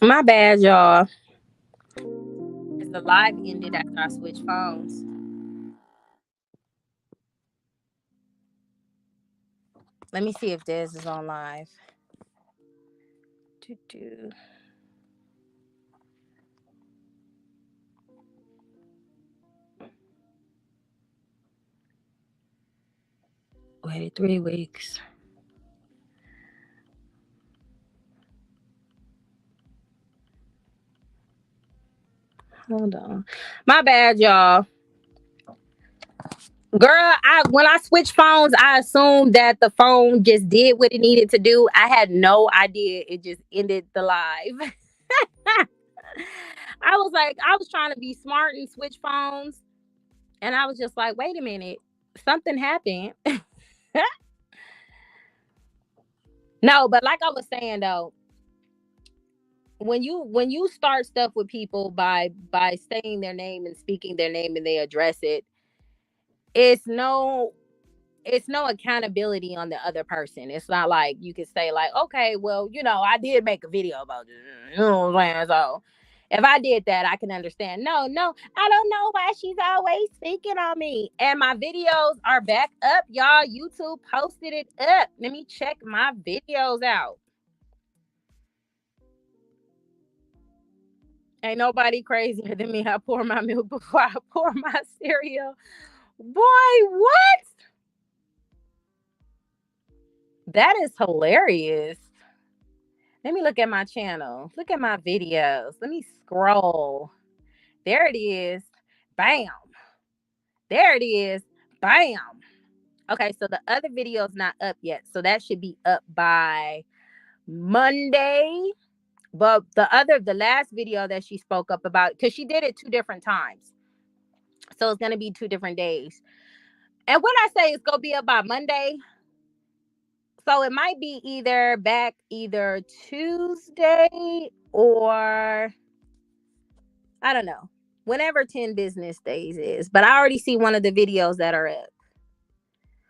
My bad, y'all. As the live ended after I switched phones. Let me see if Dez is on live. Doo-doo. Waited 3 weeks. Hold on. My bad, y'all. Girl, when I switched phones, I assumed that the phone just did what it needed to do. I had no idea it just ended the live. I was trying to be smart and switch phones. And I was just like, wait a minute, something happened. No, but like I was saying though, when you start stuff with people by saying their name and speaking their name and they address it, it's no it's no accountability on the other person. It's not like you could say like, okay, well, I did make a video about this. You know what I'm saying? So if I did that, I can understand. No, I don't know why she's always speaking on me. And my videos are back up, y'all. YouTube posted it up. Let me check my videos out. Ain't nobody crazier than me. I pour my milk before I pour my cereal. Boy, what? That is hilarious. Let me look at my channel. Look at my videos. Let me scroll. There it is. Bam. There it is. Bam. Okay, so the other video is not up yet. So that should be up by Monday. But the last video that she spoke up about, because she did it 2 different times. So it's going to be 2 different days. And when I say it's going to be up by Monday, so it might be either Tuesday or I don't know, whenever 10 business days is. But I already see one of the videos that are up.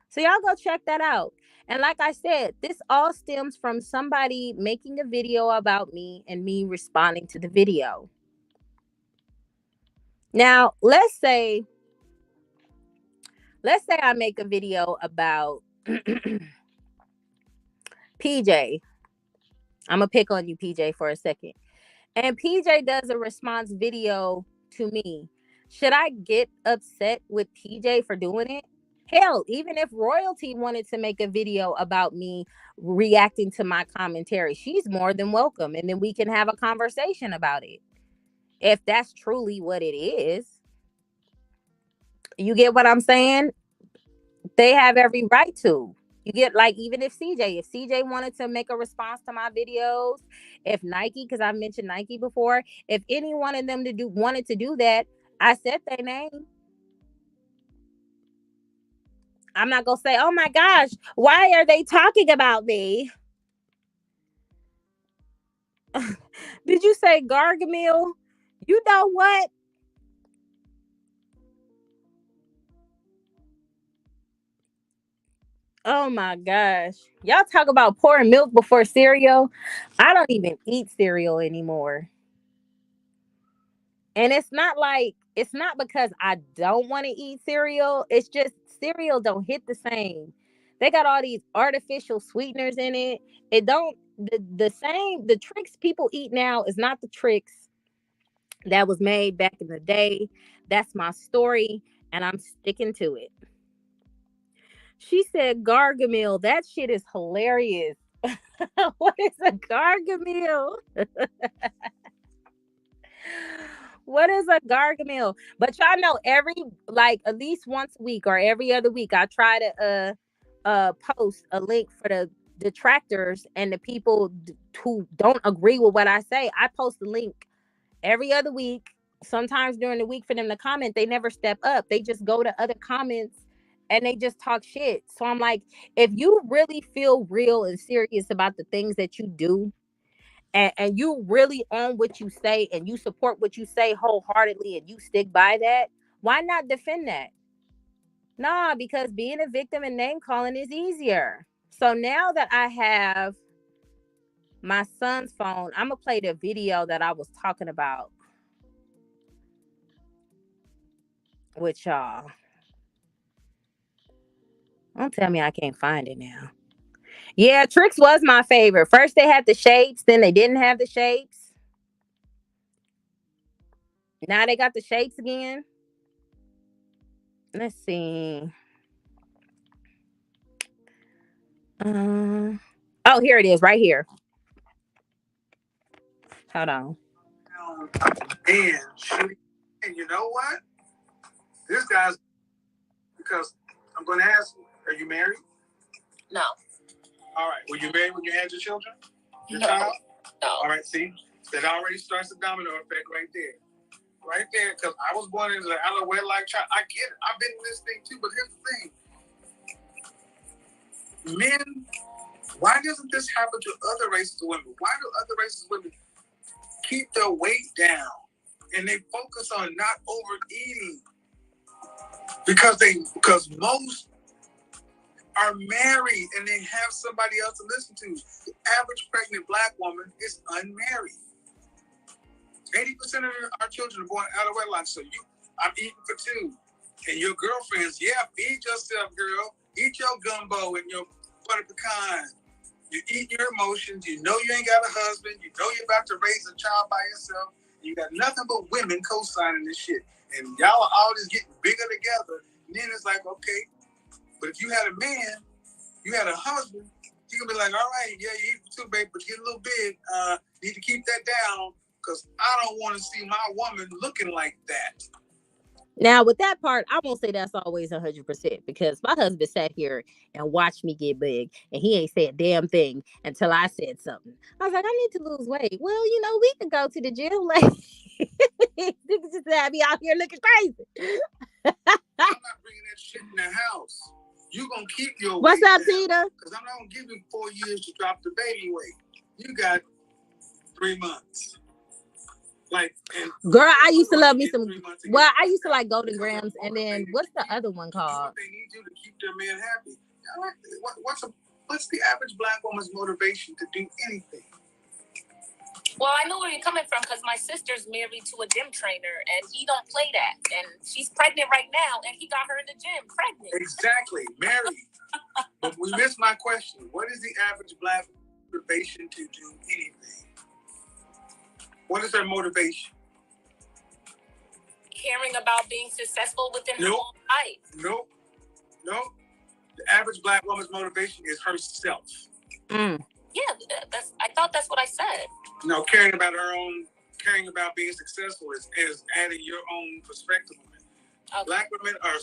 So y'all go check that out. And like I said, this all stems from somebody making a video about me and me responding to the video. Now, let's say I make a video about PJ. I'm going to pick on you, PJ, for a second. And PJ does a response video to me. Should I get upset with PJ for doing it? Hell, even if Royalty wanted to make a video about me reacting to my commentary, she's more than welcome. And then we can have a conversation about it. If that's truly what it is. You get what I'm saying? They have every right to. You get, like, even if CJ wanted to make a response to my videos, if Nike, because I mentioned Nike before, if any one of them wanted to do that, I said their name. I'm not gonna say, oh my gosh, why are they talking about me? Did you say Gargamel? You know what? Oh my gosh. Y'all talk about pouring milk before cereal. I don't even eat cereal anymore. And it's not because I don't want to eat cereal. It's just cereal don't hit the same. They got all these artificial sweeteners in it. It don't the same. The tricks people eat now is not the tricks that was made back in the day. That's my story, and I'm sticking to it. She said Gargamel. That shit is hilarious. What is a Gargamel? What is a Gargamel? But y'all know every like at least once a week or every other week, I try to post a link for the detractors and the people who don't agree with what I say. I post a link every other week, sometimes during the week for them to comment. They never step up. They just go to other comments and they just talk shit. So I'm like, if you really feel real and serious about the things that you do, and you really own what you say and you support what you say wholeheartedly and you stick by that, why not defend that? Nah, because being a victim and name calling is easier. So now that I have my son's phone. I'm gonna play the video that I was talking about with y'all. Don't tell me I can't find it now. Yeah, Tricks was my favorite. First they had the shapes, then they didn't have the shapes. Now they got the shapes again. Let's see. Oh, here it is, right here. Hold on. And you know what? This guy's because I'm going to ask you, are you married? No. All right. Were you married when you had your children? Your No. child? No. All right. See, that already starts the domino effect right there. Right there. Because I was born into the out of wedlock child. I get it. I've been in this thing too. But here's the thing. Men, why doesn't this happen to other races of women? Why do other races of women keep their weight down and they focus on not overeating? Because most are married and they have somebody else to listen to. The average pregnant black woman is unmarried. 80% of our children are born out of wedlock. So I'm eating for two. And your girlfriends, feed yourself, girl. Eat your gumbo and your butter pecan. You eat your emotions. You know you ain't got a husband. You know you're about to raise a child by yourself. You got nothing but women co-signing this shit. And y'all are all just getting bigger together. And then it's like, okay, but if you had a man, you had a husband, you can be like, all right, yeah, you eat for two, babe, but you get a little big. Need to keep that down because I don't want to see my woman looking like that. Now, with that part, I won't say that's always 100% because my husband sat here and watched me get big, and he ain't said a damn thing until I said something. I was like, I need to lose weight. Well, we could go to the gym. Like, niggas just have me out here looking crazy. I'm not bringing that shit in the house. You gonna keep your What's weight up, down, Peter? because I'm not gonna give you 4 years to drop the baby weight. You got 3 months. Like, girl, I used to love me some. Well, I used to like Golden Grams, and then what's the other one called? They need you to keep their man happy. What's the average black woman's motivation to do anything? Well, I know where you're coming from because my sister's married to a gym trainer and he don't play that. And she's pregnant right now and he got her in the gym pregnant. Exactly, married. But we missed my question. What is the average black motivation to do anything? What is their motivation? Caring about being successful within her own life. Nope. The average black woman's motivation is herself. Yeah, I thought that's what I said. No, caring about being successful is adding your own perspective on it. Okay. Black women are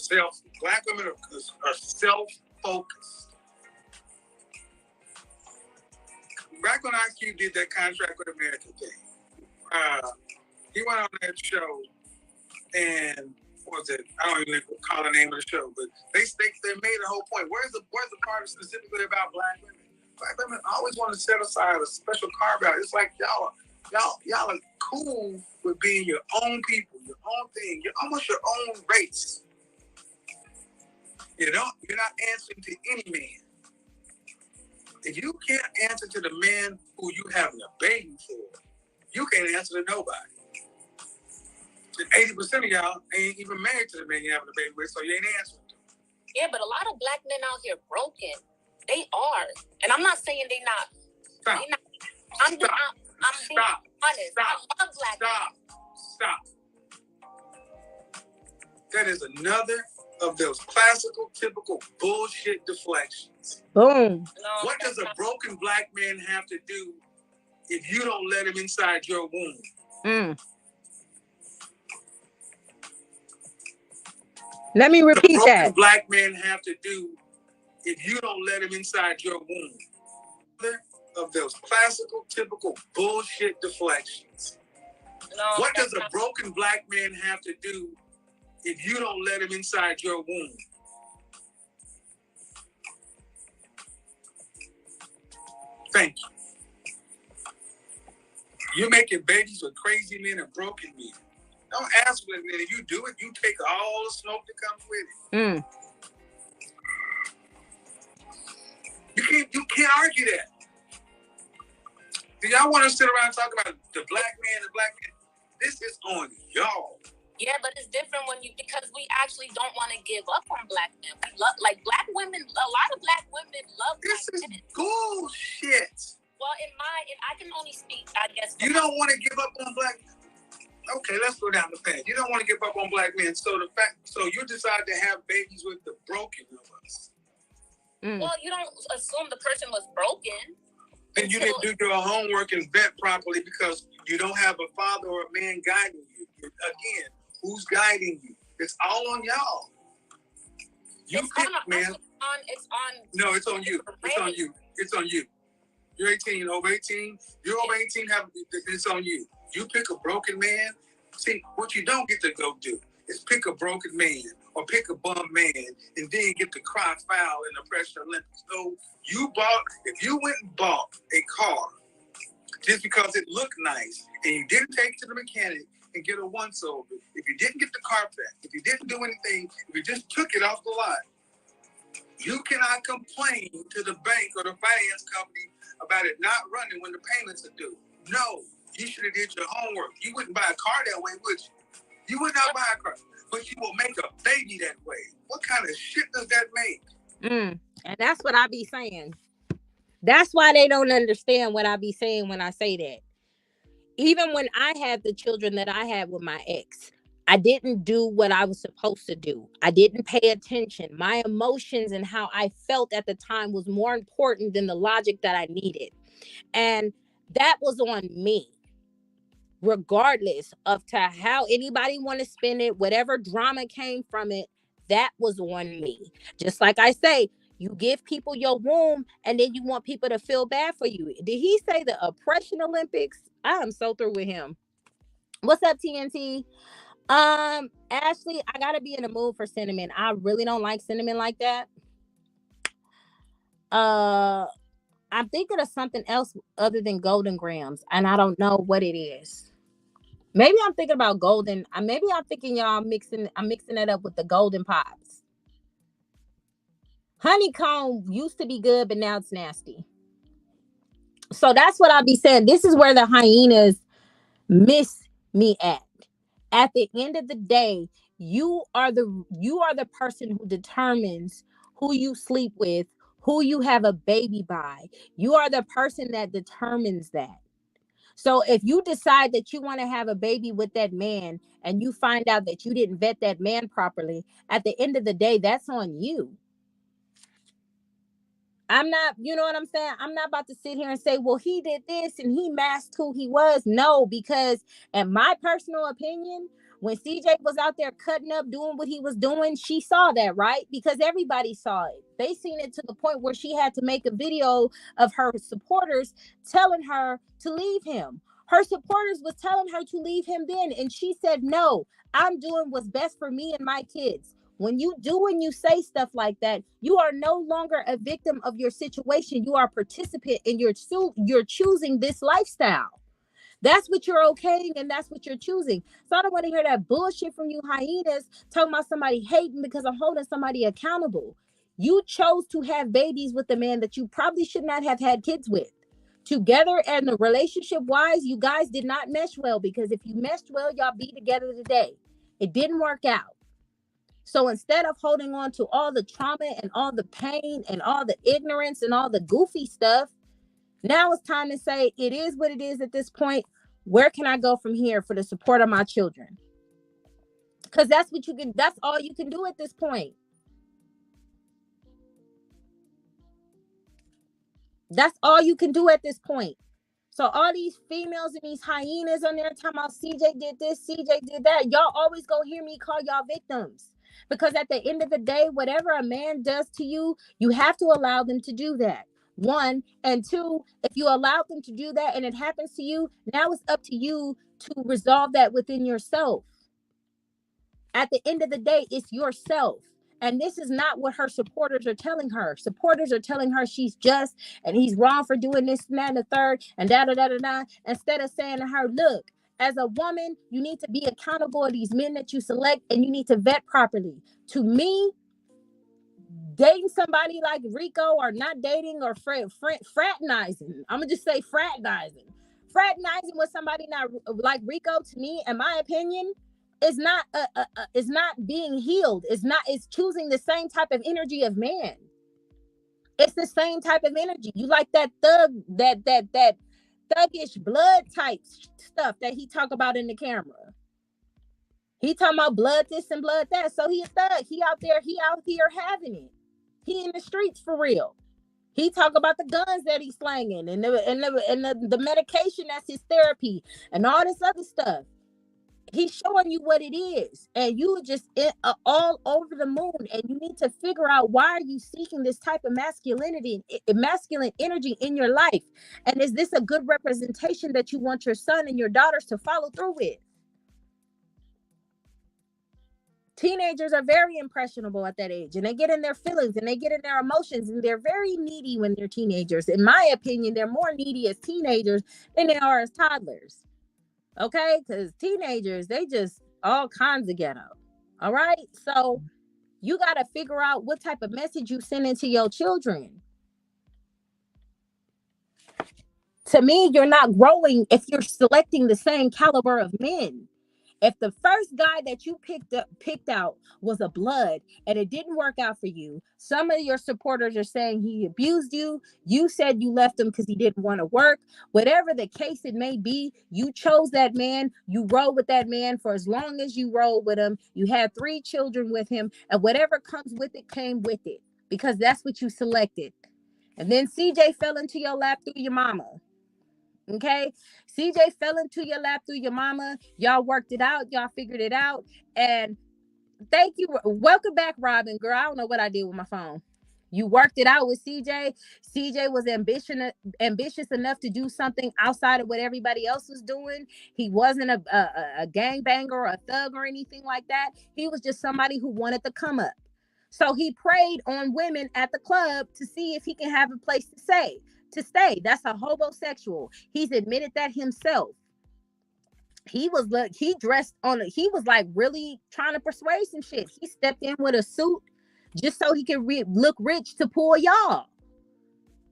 self-focused. Back when IQ did that Contract with America thing, he went on that show, and what was it? I don't even call the name of the show, but they made a whole point. Where's the part specifically about black women? Black women always want to set aside a special carve out. It's like y'all are cool with being your own people, your own thing. You're almost your own race. You're not answering to any man. If you can't answer to the man who you having a baby for, you can't answer to nobody. And 80% of y'all ain't even married to the man you're having a baby with, so you ain't answering to him. Yeah, but a lot of black men out here broken. They are. And I'm not saying they not. Stop. They not, I'm being honest. Stop. I love black men. Stop. That is another of those classical, typical bullshit deflections. Boom. No, what does a broken black man have to do if you don't let him inside your womb? Let me repeat that. What does a black man have to do if you don't let him inside your womb? Another of those classical, typical bullshit deflections. No, what does a broken black man have to do if you don't let him inside your womb? Thank you. You're making babies with crazy men and broken men. Don't ask for it, man. If you do it, you take all the smoke that comes with it. You can't argue that. Do y'all want to sit around and talk about the black man? This is on y'all. Yeah, but it's different because we actually don't want to give up on black men. We love, like, black women. A lot of black women love this black is men. Bullshit. Well, I can only speak, I guess. You don't want to give up on black. Okay, let's go down the path. You don't want to give up on black men. So you decide to have babies with the broken of us. Well, you don't assume the person was broken. And you didn't do your homework and vet properly because you don't have a father or a man guiding you. Again, who's guiding you? It's all on y'all. You pick, man. No, it's on you. It's on you. It's on you. You're 18, over 18. You're over 18, it's on you. You pick a broken man. See, what you don't get to go do is pick a broken man or pick a bum man and then get to cry foul in the Pressure Olympics. No, if you went and bought a car just because it looked nice and you didn't take it to the mechanic and get a once-over, if you didn't get the car back, if you didn't do anything, if you just took it off the lot, you cannot complain to the bank or the finance company about it not running when the payments are due. No, you should have did your homework. You wouldn't buy a car that way, would you? You would not buy a car, but you will make a baby that way. What kind of shit does that make? And that's what I be saying. That's why they don't understand what I be saying when I say that. Even when I had the children that I had with my ex, I didn't do what I was supposed to do. I didn't pay attention. My emotions and how I felt at the time was more important than the logic that I needed. And that was on me. Regardless of to how anybody want to spin it, whatever drama came from it, that was on me. Just like I say, you give people your womb and then you want people to feel bad for you. Did he say the Oppression Olympics? I am so through with him. What's up, TNT? Ashley, I gotta be in the mood for cinnamon. I really don't like cinnamon like that. I'm thinking of something else other than Golden Grams, and I don't know what it is. Maybe I'm thinking about golden. Maybe I'm thinking I'm mixing it up with the Golden Pops. Honeycomb used to be good, but now it's nasty. So that's what I'll be saying. This is where the hyenas miss me at. At the end of the day, you are the person who determines who you sleep with, who you have a baby by. You are the person that determines that. So if you decide that you want to have a baby with that man and you find out that you didn't vet that man properly, at the end of the day, that's on you. I'm not, you know what I'm saying? I'm not about to sit here and say, well, he did this and he masked who he was. No, because in my personal opinion, when CJ was out there cutting up, doing what he was doing, she saw that, right? Because everybody saw it. They seen it to the point where she had to make a video of her supporters telling her to leave him. Her supporters was telling her to leave him then. And she said, no, I'm doing what's best for me and my kids. When you do and you say stuff like that, you are no longer a victim of your situation. You are a participant in you're choosing this lifestyle. That's what you're okaying and that's what you're choosing. So I don't want to hear that bullshit from you hyenas talking about somebody hating because I'm holding somebody accountable. You chose to have babies with a man that you probably should not have had kids with. Together and the relationship wise, you guys did not mesh well, because if you meshed well, y'all be together today. It didn't work out. So instead of holding on to all the trauma and all the pain and all the ignorance and all the goofy stuff, now it's time to say it is what it is at this point. Where can I go from here for the support of my children? Because that's all you can do at this point. That's all you can do at this point. So all these females and these hyenas on there talking about CJ did this, CJ did that. Y'all always gonna hear me call y'all victims. Because at the end of the day, whatever a man does to you, you have to allow them to do that. One, and two, if you allow them to do that and it happens to you, now it's up to you to resolve that within yourself. At the end of the day, it's yourself. And this is not what her supporters are telling her. Supporters are telling her she's just and he's wrong for doing this and that and the third and da-da-da-da-da. Instead of saying to her, look, as a woman, you need to be accountable of these men that you select and you need to vet properly. To me, dating somebody like Rico or not dating or fraternizing, I'm going to just say fraternizing. fraternizing with somebody not like Rico, to me, in my opinion, is not is not being healed. It's choosing the same type of energy of man. It's the same type of energy. You like that that thuggish blood type stuff that he talk about in the camera. He talking about blood this and blood that. So he a thug. He out here having it. He in the streets for real. He talk about the guns that he's slanging and the medication that's his therapy and all this other stuff. He's showing you what it is, and you just all over the moon. And you need to figure out, why are you seeking this type of masculine energy in your life? And is this a good representation that you want your son and your daughters to follow through with? Teenagers are very impressionable at that age, and they get in their feelings and they get in their emotions, and they're very needy when they're teenagers. In my opinion, they're more needy as teenagers than they are as toddlers. Okay, because teenagers, they just all kinds of ghetto. All right, so you got to figure out what type of message you send into your children. To me, you're not growing if you're selecting the same caliber of men. If the first guy that you picked out was a blood and it didn't work out for you, some of your supporters are saying he abused you. You said you left him because he didn't want to work. Whatever the case it may be, you chose that man. You rode with that man for as long as you rode with him. You had 3 children with him, and whatever comes with it came with it, because that's what you selected. And then CJ fell into your lap through your mama. Okay, CJ fell into your lap through your mama. Y'all worked it out. Y'all figured it out. And thank you. Welcome back, Robin. Girl, I don't know what I did with my phone. You worked it out with CJ. CJ was ambitious enough to do something outside of what everybody else was doing. He wasn't a gangbanger or a thug or anything like that. He was just somebody who wanted to come up. So he preyed on women at the club to see if he can have a place to stay. That's a homosexual. He's admitted that himself. He was like really trying to persuade some shit. He stepped in with a suit just so he could look rich to pull y'all.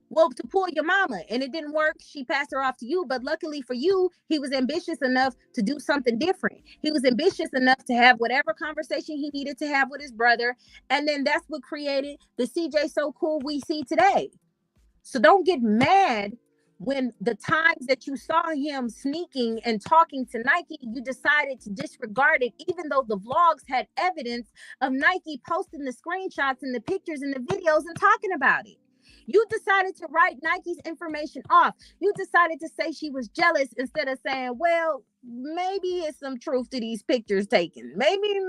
Well, to pull your mama, and it didn't work. She passed her off to you, but luckily for you, he was ambitious enough to do something different. He was ambitious enough to have whatever conversation he needed to have with his brother, and then that's what created the CJ So Cool we see today. So don't get mad when the times that you saw him sneaking and talking to Nike, you decided to disregard it, even though the vlogs had evidence of Nike posting the screenshots and the pictures and the videos and talking about it. You decided to write Nike's information off. You decided to say she was jealous instead of saying, well, maybe it's some truth to these pictures taken. Maybe it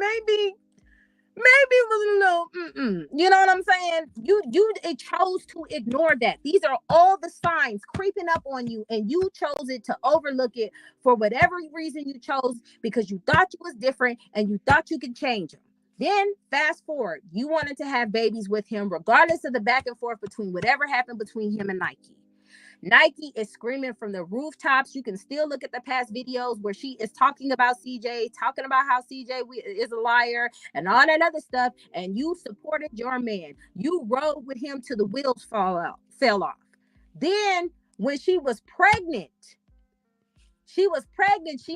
was a little, you know what I'm saying? You chose to ignore that. These are all the signs creeping up on you, and you chose it to overlook it for whatever reason you chose, because you thought you was different and you thought you could change him. Then fast forward, you wanted to have babies with him, regardless of the back and forth between whatever happened between him and Nike. Nike is screaming from the rooftops. You can still look at the past videos where she is talking about CJ, talking about how CJ is a liar and all that other stuff. And you supported your man. You rode with him till the wheels fell off. Then when she was pregnant, she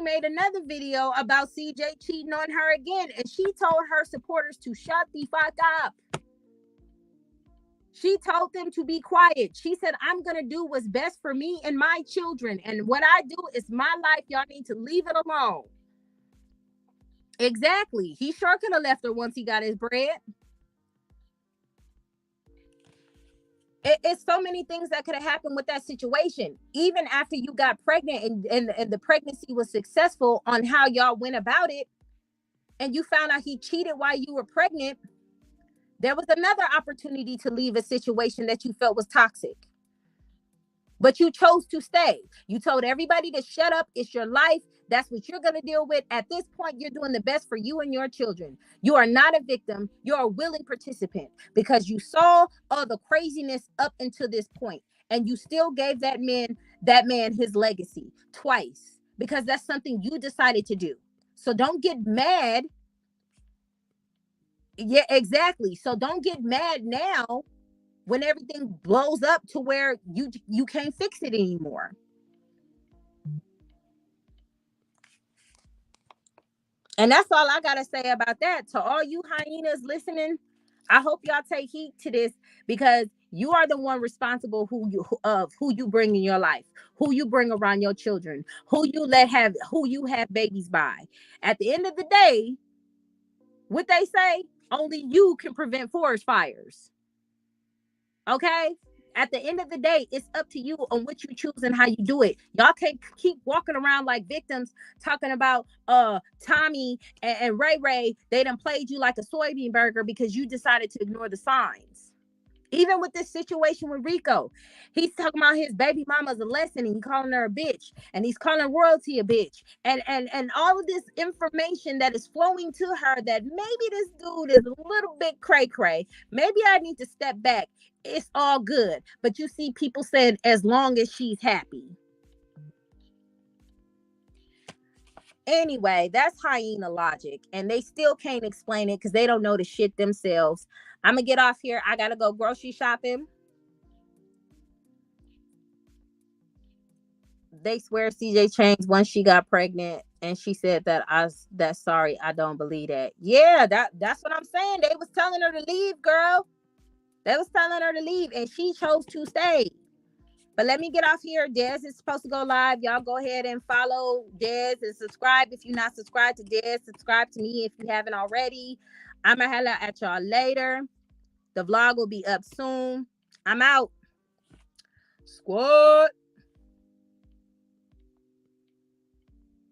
made another video about CJ cheating on her again. And she told her supporters to shut the fuck up. She told them to be quiet. She said, I'm going to do what's best for me and my children. And what I do is my life. Y'all need to leave it alone. Exactly. He sure could have left her once he got his bread. It's so many things that could have happened with that situation. Even after you got pregnant and the pregnancy was successful on how y'all went about it, and you found out he cheated while you were pregnant, there was another opportunity to leave a situation that you felt was toxic. But you chose to stay. You told everybody to shut up. It's your life. That's what you're going to deal with. At this point, you're doing the best for you and your children. You are not a victim. You're a willing participant, because you saw all the craziness up until this point, and you still gave that man his legacy twice, because that's something you decided to do. So don't get mad. Yeah, exactly. So don't get mad now when everything blows up to where you can't fix it anymore. And that's all I gotta say about that. To all you hyenas listening, I hope y'all take heed to this, because you are the one responsible who you bring in your life, who you bring around your children, who you have babies by. At the end of the day, what they say, only you can prevent forest fires. Okay? At the end of the day, it's up to you on what you choose and how you do it. Y'all can't keep walking around like victims talking about Tommy and Ray Ray. They done played you like a soybean burger because you decided to ignore the signs. Even with this situation with Rico, he's talking about his baby mama's a lesson, and he's calling her a bitch, and he's calling royalty a bitch, and all of this information that is flowing to her, that maybe this dude is a little bit cray cray. Maybe I need to step back. It's all good, but you see, people said as long as she's happy. Anyway, that's hyena logic, and they still can't explain it because they don't know the shit themselves. I'm gonna get off here. I gotta go grocery shopping. They swear CJ changed once she got pregnant, and she said that's sorry. I don't believe that. Yeah, that's what I'm saying. They was telling her to leave, girl. They was telling her to leave, and she chose to stay. But let me get off here. Des is supposed to go live. Y'all go ahead and follow Des and subscribe. If you're not subscribed to Des, subscribe to me if you haven't already. I'm going to holla at y'all later. The vlog will be up soon. I'm out. Squad.